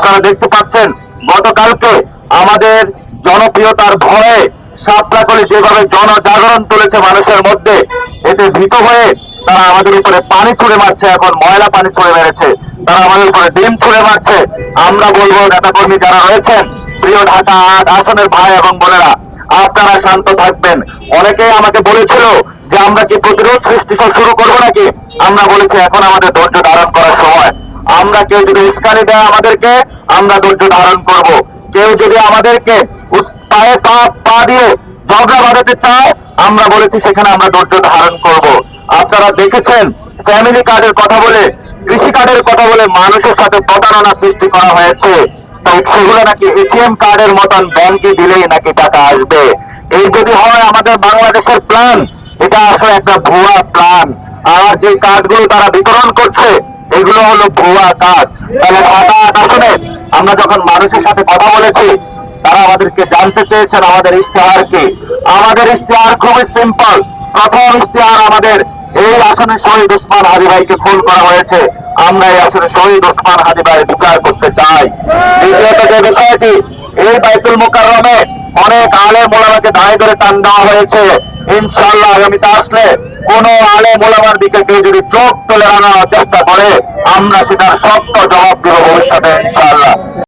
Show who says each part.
Speaker 1: আপনারা দেখতে পাচ্ছেন গতকালকে আমাদের জনপ্রিয়তার ভয়ে সাপলাকলি যেভাবে জনজাগরণ তুলেছে মানুষের মধ্যে, এতে ভীত হয়ে তারা আমাদের উপরে পানি ছুড়ে মারছে, এখন ময়লা পানি ছুড়ে মেরেছে, তারা আমাদের উপরে ডিম ছুড়ে মারছে। আমরা বলবো নেতাকর্মী যারা রয়েছেন, প্রিয় ঢাকা ৮ আসনের ভাই এবং বোনেরা, আপনারা শান্ত থাকবেন। অনেকেই আমাকে বলেছিল যে আমরা কি প্রতিরোধ সৃষ্টি শুরু করবো নাকি। আমরা বলেছি এখন আমাদের ধৈর্য ধারণ করার সময়। আমরা কেউ যদি উস্কানি দেয় আমাদেরকে, আমরা ধৈর্য ধারণ করব। কেউ যদি আমাদেরকে পায়ে পা পা দিয়ে ঝগড়া বাঁধাতে চায়, আমরা বলেছি সেখানে আমরা ধৈর্য ধারণ করব। আপনারা দেখেছেন ফ্যামিলি কার্ডের কথা বলে, কৃষি কার্ডের কথা বলে মানুষের সাথে প্রতারণা সৃষ্টি করা হয়েছে। তাই সেগুলো নাকি এটিএম কার্ডের মতন ব্যাংকে দিলেই নাকি টাকা আসবে। এই যদি হয় আমাদের বাংলাদেশের প্ল্যান, এটা আসলে একটা ভুয়া প্ল্যান। আর যে কার্ডগুলো তারা বিতরণ করছে এগুলো হলো ভুয়া কার্ড। তাহলে ঢাকা ৮ আসনে আমরা যখন মানুষের সাথে কথা বলেছি, তারা আমাদেরকে জানতে চেয়েছেন আমাদের ইশতেহার কি। আমাদের ইশতেহার খুবই সিম্পল। প্রথম ইশতেহার আমাদের, এই আসনে শহীদ ওসমান হাদী ভাইকে খুন করা হয়েছে, আমরা এই আসনে শহীদ ওসমান হাদী ভাইয়ের বিচার করতে চাই। দ্বিতীয়ত যে বিষয়টি, এই বাইতুল মুকাররমে অনেক আলেম ওলামাকে দাঁড়িয়ে ধরে টান দেওয়া হয়েছে। ইনশাআল্লাহ আগামীতে আসলে কোন আলেম ওলামার দিকে কেউ যদি চোখ তুলে আনার চেষ্টা করে, আমরা সেটার শক্ত জবাব দেব ভবিষ্যতে ইনশাআল্লাহ।